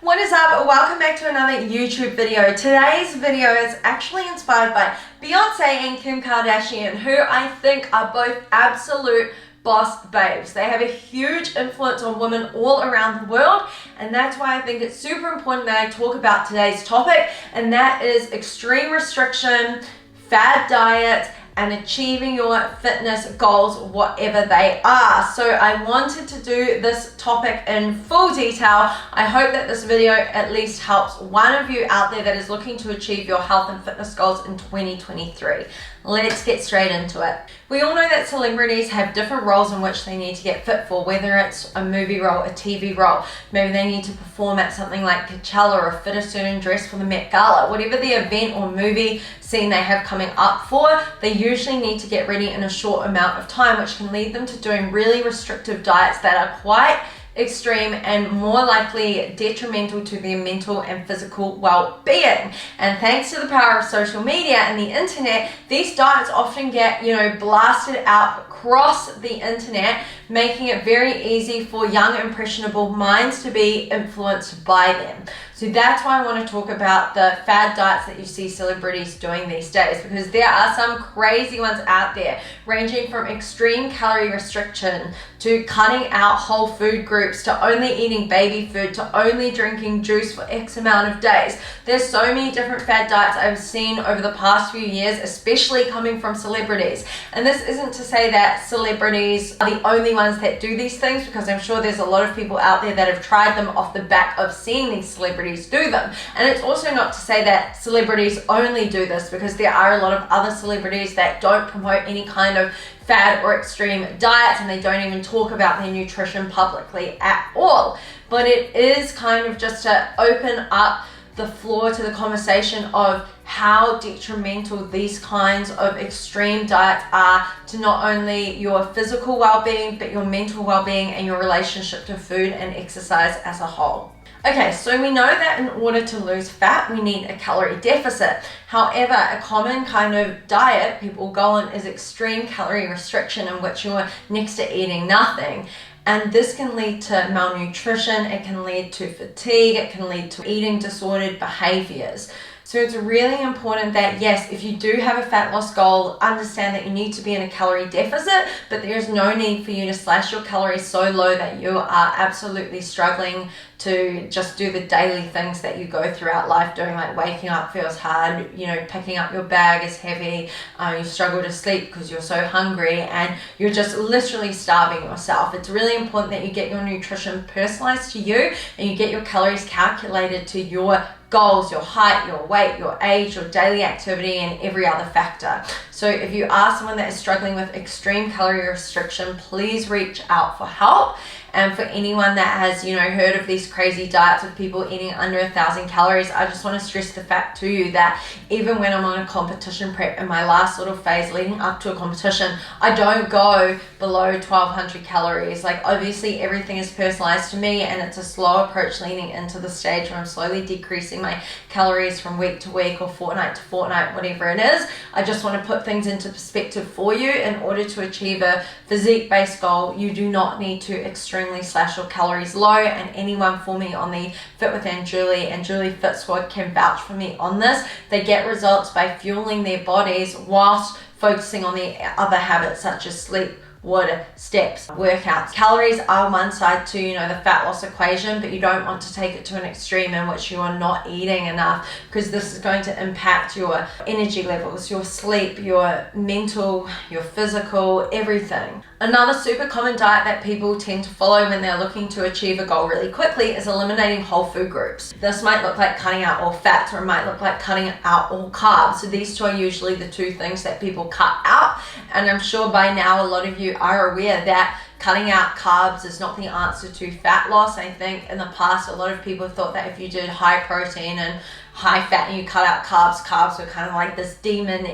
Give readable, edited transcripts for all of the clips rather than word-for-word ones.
What is up? Welcome back to another YouTube video. Today's video is actually inspired by Beyonce and Kim Kardashian, who I think are both absolute boss babes. They have a huge influence on women all around the world, and that's why I think it's super important that I talk about today's topic, and that is extreme restriction, fad diets, and achieving your fitness goals, whatever they are. So I wanted to do this topic in full detail. I hope that this video at least helps one of you out there that is looking to achieve your health and fitness goals in 2023. Let's get straight into it. We all know that celebrities have different roles in which they need to get fit for, whether it's a movie role, a TV role, maybe they need to perform at something like Coachella or fit a certain dress for the Met Gala. Whatever the event or movie scene they have coming up for, they usually need to get ready in a short amount of time, which can lead them to doing really restrictive diets that are quite extreme and more likely detrimental to their mental and physical well-being. And thanks to the power of social media and the internet, these diets often get, blasted out across the internet, making it very easy for young impressionable minds to be influenced by them. So that's why I want to talk about the fad diets that you see celebrities doing these days, because there are some crazy ones out there, ranging from extreme calorie restriction to cutting out whole food groups to only eating baby food to only drinking juice for X amount of days. There's so many different fad diets I've seen over the past few years, especially coming from celebrities. And this isn't to say that celebrities are the only ones that do these things, because I'm sure there's a lot of people out there that have tried them off the back of seeing these celebrities do them. And it's also not to say that celebrities only do this, because there are a lot of other celebrities that don't promote any kind of fad or extreme diets, and they don't even talk about their nutrition publicly at all. But it is kind of just to open up the floor to the conversation of how detrimental these kinds of extreme diets are to not only your physical well-being, but your mental well-being and your relationship to food and exercise as a whole. Okay, so we know that in order to lose fat, we need a calorie deficit. However, a common kind of diet people go on is extreme calorie restriction, in which you're next to eating nothing. And this can lead to malnutrition, it can lead to fatigue, it can lead to eating disordered behaviors. So it's really important that, yes, if you do have a fat loss goal, understand that you need to be in a calorie deficit, but there's no need for you to slash your calories so low that you are absolutely struggling to just do the daily things that you go throughout life doing, like waking up feels hard, picking up your bag is heavy, you struggle to sleep because you're so hungry, and you're just literally starving yourself. It's really important that you get your nutrition personalized to you, and you get your calories calculated to your goals, your height, your weight, your age, your daily activity, and every other factor. So if you are someone that is struggling with extreme calorie restriction, please reach out for help. And for anyone that has, heard of these crazy diets of people eating under 1,000 calories, I just want to stress the fact to you that even when I'm on a competition prep in my last little phase leading up to a competition, I don't go below 1,200 calories. Like, obviously everything is personalized to me, and it's a slow approach leading into the stage where I'm slowly decreasing my calories from week to week or fortnight to fortnight, whatever it is. I just want to put things into perspective for you. In order to achieve a physique-based goal, you do not need to extremely slash your calories low, and anyone for me on the Fit with Julie and Julie Fit Squad can vouch for me on this. They get results by fueling their bodies whilst focusing on the other habits such as sleep, water, steps, workouts. Calories are one side to, the fat loss equation, but you don't want to take it to an extreme in which you are not eating enough, because this is going to impact your energy levels, your sleep, your mental, your physical, everything. Another super common diet that people tend to follow when they're looking to achieve a goal really quickly is eliminating whole food groups. This might look like cutting out all fats, or it might look like cutting out all carbs. So these two are usually the two things that people cut out. And I'm sure by now a lot of you are aware that cutting out carbs is not the answer to fat loss. I think in the past a lot of people thought that if you did high protein and high fat and you cut out carbs were kind of like this demon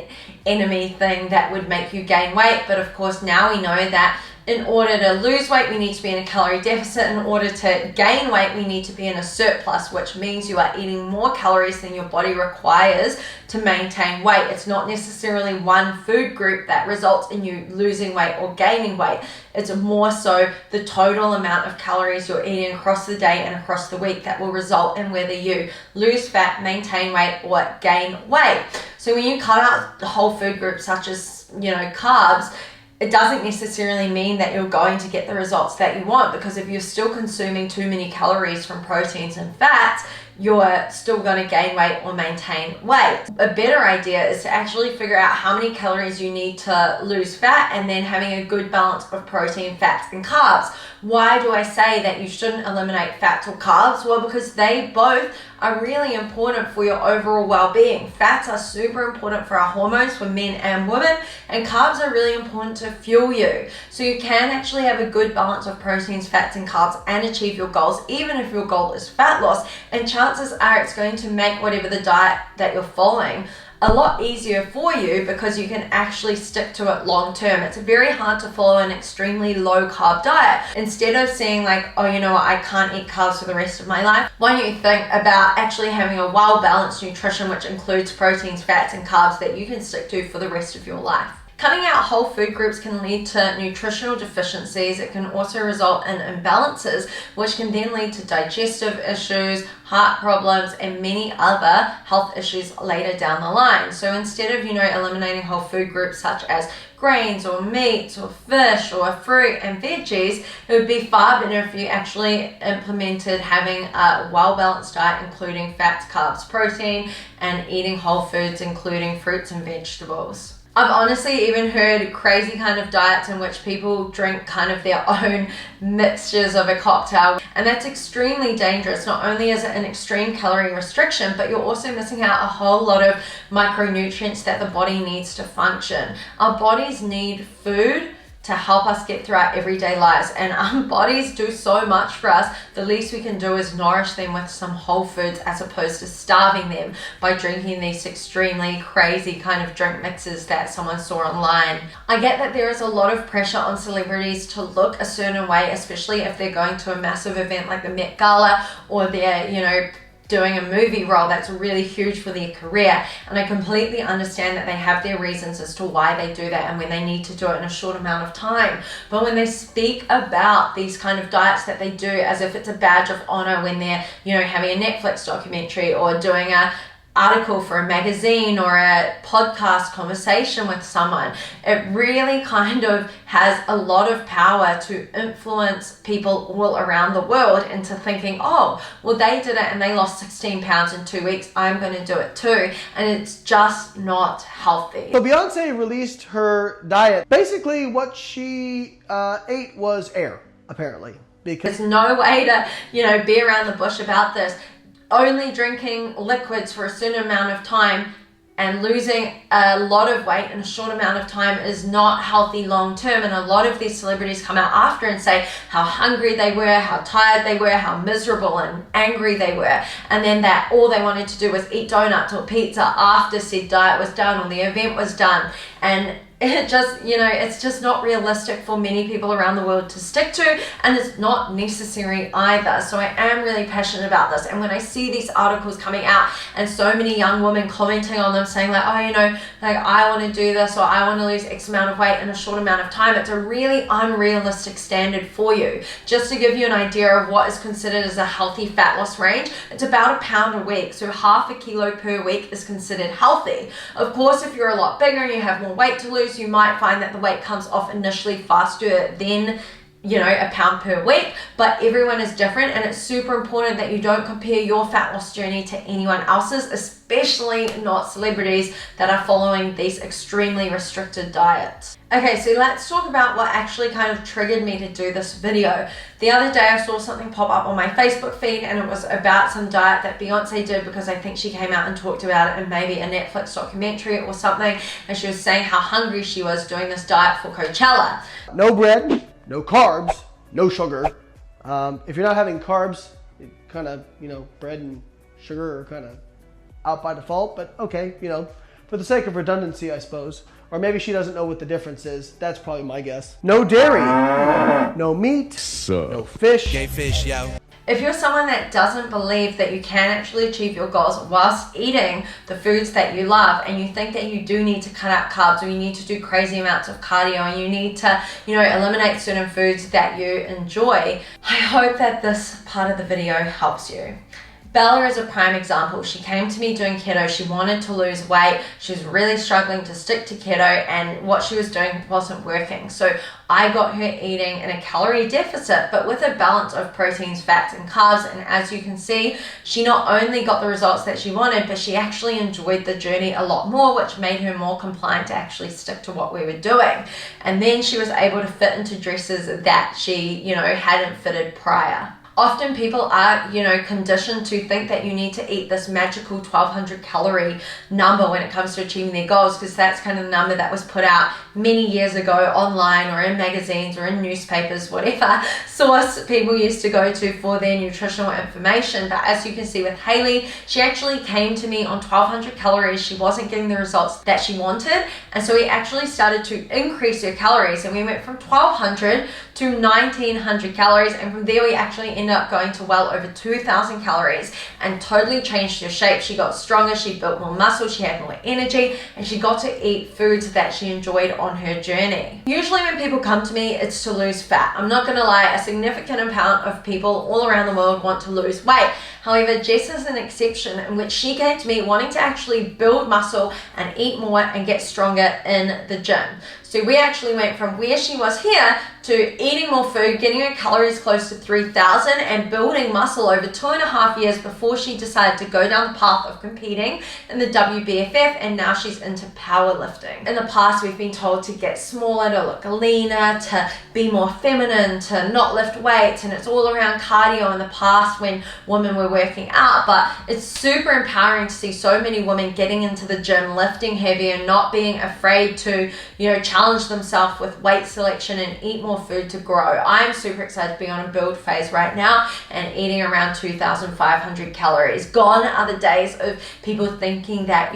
enemy thing that would make you gain weight. But of course now we know that in order to lose weight, we need to be in a calorie deficit. In order to gain weight, we need to be in a surplus, which means you are eating more calories than your body requires to maintain weight. It's not necessarily one food group that results in you losing weight or gaining weight. It's more so the total amount of calories you're eating across the day and across the week that will result in whether you lose fat, maintain weight, or gain weight. So when you cut out the whole food groups such as, carbs, it doesn't necessarily mean that you're going to get the results that you want, because if you're still consuming too many calories from proteins and fats, you're still going to gain weight or maintain weight. A better idea is to actually figure out how many calories you need to lose fat, and then having a good balance of protein, fats, and carbs. Why do I say that you shouldn't eliminate fats or carbs? Well, because they both are really important for your overall well-being. Fats are super important for our hormones, for men and women, and carbs are really important to fuel you. So you can actually have a good balance of proteins, fats, and carbs and achieve your goals, even if your goal is fat loss. And chances are it's going to make whatever the diet that you're following a lot easier for you, because you can actually stick to it long term. It's very hard to follow an extremely low carb diet. Instead of saying like, oh, you know what, I can't eat carbs for the rest of my life, why don't you think about actually having a well-balanced nutrition which includes proteins, fats, and carbs that you can stick to for the rest of your life. Cutting out whole food groups can lead to nutritional deficiencies. It can also result in imbalances, which can then lead to digestive issues, heart problems, and many other health issues later down the line. So instead of, eliminating whole food groups such as grains or meats or fish or fruit and veggies, it would be far better if you actually implemented having a well-balanced diet, including fats, carbs, protein, and eating whole foods, including fruits and vegetables. I've honestly even heard crazy kind of diets in which people drink kind of their own mixtures of a cocktail, and that's extremely dangerous. Not only is it an extreme calorie restriction, but you're also missing out a whole lot of micronutrients that the body needs to function. Our bodies need food to help us get through our everyday lives, and our bodies do so much for us. The least we can do is nourish them with some whole foods, as opposed to starving them by drinking these extremely crazy kind of drink mixes that someone saw online. I get that there is a lot of pressure on celebrities to look a certain way, especially if they're going to a massive event like the Met Gala, or they're, doing a movie role that's really huge for their career. And I completely understand that they have their reasons as to why they do that and when they need to do it in a short amount of time. But when they speak about these kind of diets that they do as if it's a badge of honor, when they're, having a Netflix documentary or doing a article for a magazine or a podcast conversation with someone, it really kind of has a lot of power to influence people all around the world into thinking, oh, well, they did it and they lost 16 pounds in 2 weeks, I'm going to do it too. And it's just not healthy. So Beyonce released her diet. Basically what she ate was air, apparently. Because there's no way to, be around the bush about this. Only drinking liquids for a certain amount of time and losing a lot of weight in a short amount of time is not healthy long term. And a lot of these celebrities come out after and say how hungry they were, how tired they were, how miserable and angry they were, and then that all they wanted to do was eat donuts or pizza after said diet was done or the event was done. And it just, it's just not realistic for many people around the world to stick to, and it's not necessary either. So I am really passionate about this. And when I see these articles coming out and so many young women commenting on them saying like, oh, I want to do this, or I want to lose X amount of weight in a short amount of time, it's a really unrealistic standard for you. Just to give you an idea of what is considered as a healthy fat loss range, it's about 1 pound a week. So half a kilo per week is considered healthy. Of course, if you're a lot bigger and you have more weight to lose, you might find that the weight comes off initially faster than 1 pound per week, but everyone is different, and it's super important that you don't compare your fat loss journey to anyone else's, especially not celebrities that are following these extremely restricted diets. Okay, so let's talk about what actually kind of triggered me to do this video. The other day I saw something pop up on my Facebook feed, and it was about some diet that Beyonce did, because I think she came out and talked about it in maybe a Netflix documentary or something, and she was saying how hungry she was doing this diet for Coachella. No bread, no carbs, no sugar. If you're not having carbs, it kind of, bread and sugar are kind of out by default, but okay, for the sake of redundancy, I suppose. Or maybe she doesn't know what the difference is. That's probably my guess. No dairy, no meat, no fish. Gay fish, yo. If you're someone that doesn't believe that you can actually achieve your goals whilst eating the foods that you love, and you think that you do need to cut out carbs, or you need to do crazy amounts of cardio, and you need to, eliminate certain foods that you enjoy, I hope that this part of the video helps you. Bella is a prime example. She came to me doing keto. She wanted to lose weight. She was really struggling to stick to keto, and what she was doing wasn't working. So I got her eating in a calorie deficit, but with a balance of proteins, fats, and carbs. And as you can see, she not only got the results that she wanted, but she actually enjoyed the journey a lot more, which made her more compliant to actually stick to what we were doing. And then she was able to fit into dresses that she, hadn't fitted prior. Often people are, conditioned to think that you need to eat this magical 1200 calorie number when it comes to achieving their goals, because that's kind of the number that was put out many years ago online or in magazines or in newspapers, whatever source people used to go to for their nutritional information. But as you can see with Haley, she actually came to me on 1200 calories. She wasn't getting the results that she wanted. And so we actually started to increase her calories, and we went from 1200 to 1900 calories. And from there, we actually ended up going to well over 2000 calories and totally changed her shape. She got stronger, she built more muscle, she had more energy, and she got to eat foods that she enjoyed on her journey. Usually when people come to me, it's to lose fat. I'm not gonna lie, a significant amount of people all around the world want to lose weight. However, Jess is an exception, in which she came to me wanting to actually build muscle and eat more and get stronger in the gym. So we actually went from where she was here to eating more food, getting her calories close to 3,000, and building muscle over 2.5 years before she decided to go down the path of competing in the WBFF, and now she's into powerlifting. In the past, we've been told to get smaller, to look leaner, to be more feminine, to not lift weights, and it's all around cardio in the past when women were working out. But it's super empowering to see so many women getting into the gym, lifting heavy, and not being afraid to, challenge themselves with weight selection and eat more food to grow. I'm super excited to be on a build phase right now and eating around 2,500 calories. Gone are the days of people thinking that,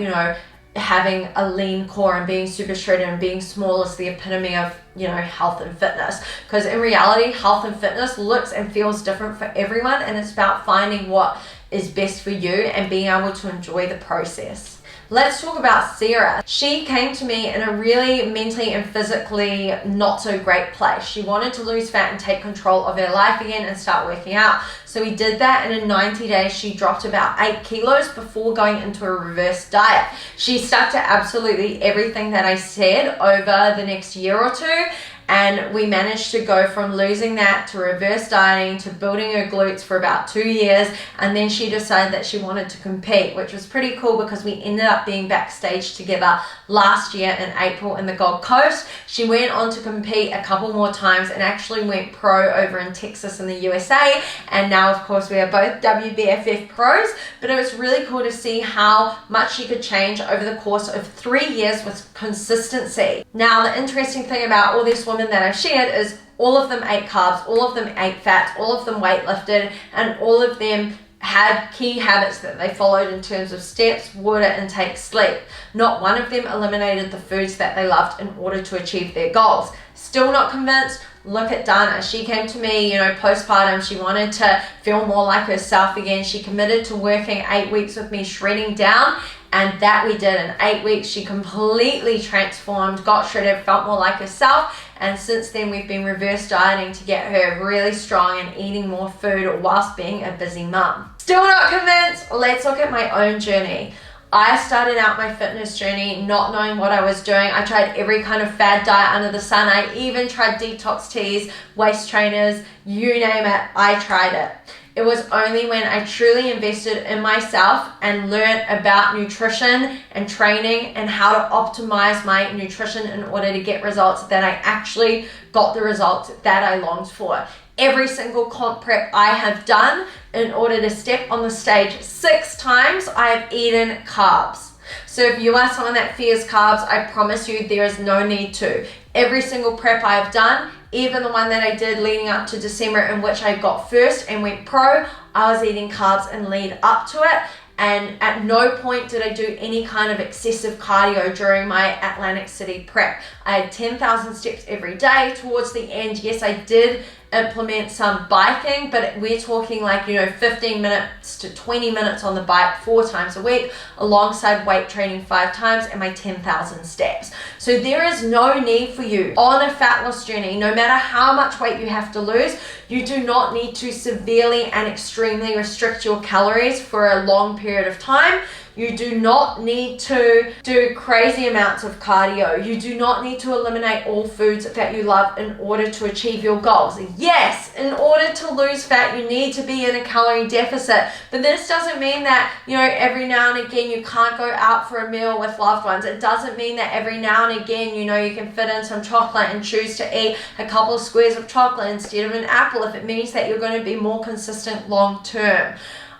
having a lean core and being super shredded and being small is the epitome of, health and fitness. Because in reality, health and fitness looks and feels different for everyone, and it's about finding what is best for you and being able to enjoy the process. Let's talk about Sarah. She came to me in a really mentally and physically not so great place. She wanted to lose fat and take control of her life again and start working out. So we did that, and in 90 days, she dropped about 8 kilos before going into a reverse diet. She stuck to absolutely everything that I said over the next year or two. And we managed to go from losing that to reverse dieting to building her glutes for about 2 years. And then she decided that she wanted to compete, which was pretty cool because we ended up being backstage together last year in April in the Gold Coast. She went on to compete a couple more times and actually went pro over in Texas in the USA. And now, of course, we are both WBFF pros. But it was really cool to see how much she could change over the course of 3 years with consistency. Now, the interesting thing about all these women that I've shared is all of them ate carbs, all of them ate fats, all of them weightlifted, and all of them had key habits that they followed in terms of steps, water intake, sleep. Not one of them eliminated the foods that they loved in order to achieve their goals. Still not convinced? Look at Dana. She came to me, postpartum. She wanted to feel more like herself again. She committed to working 8 weeks with me, shredding down. And that we did in 8 weeks. She completely transformed, got shredded, felt more like herself. And since then, we've been reverse dieting to get her really strong and eating more food whilst being a busy mum. Still not convinced? Let's look at my own journey. I started out my fitness journey not knowing what I was doing. I tried every kind of fad diet under the sun. I even tried detox teas, waist trainers, you name it, I tried it. It was only when I truly invested in myself and learned about nutrition and training and how to optimize my nutrition in order to get results that I actually got the results that I longed for. Every single comp prep I have done in order to step on the stage 6 times, I have eaten carbs. So if you are someone that fears carbs, I promise you there is no need to. Every single prep I have done, even the one that I did leading up to December in which I got first and went pro, I was eating carbs and lead up to it. and at no point did I do any kind of excessive cardio during my Atlantic City prep. I had 10,000 steps every day. Towards the end, yes, I did implement some biking, but we're talking like, 15 minutes to 20 minutes on the bike 4 times a week, alongside weight training 5 times and my 10,000 steps. So there is no need for you on a fat loss journey, no matter how much weight you have to lose. You do not need to severely and extremely restrict your calories for a long period of time. You do not need to do crazy amounts of cardio. You do not need to eliminate all foods that you love in order to achieve your goals. Yes, in order to lose fat, you need to be in a calorie deficit. But this doesn't mean that, every now and again you can't go out for a meal with loved ones. It doesn't mean that every now and again, you can fit in some chocolate and choose to eat a couple of squares of chocolate instead of an apple if it means that you're going to be more consistent long term.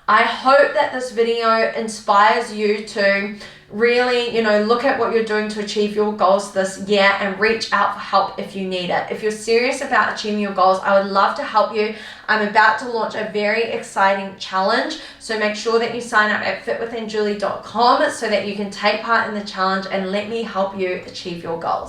I hope that this video inspires you to really, look at what you're doing to achieve your goals this year and reach out for help if you need it. If you're serious about achieving your goals, I would love to help you. I'm about to launch a very exciting challenge, so make sure that you sign up at fitwithinjulie.com so that you can take part in the challenge and let me help you achieve your goals.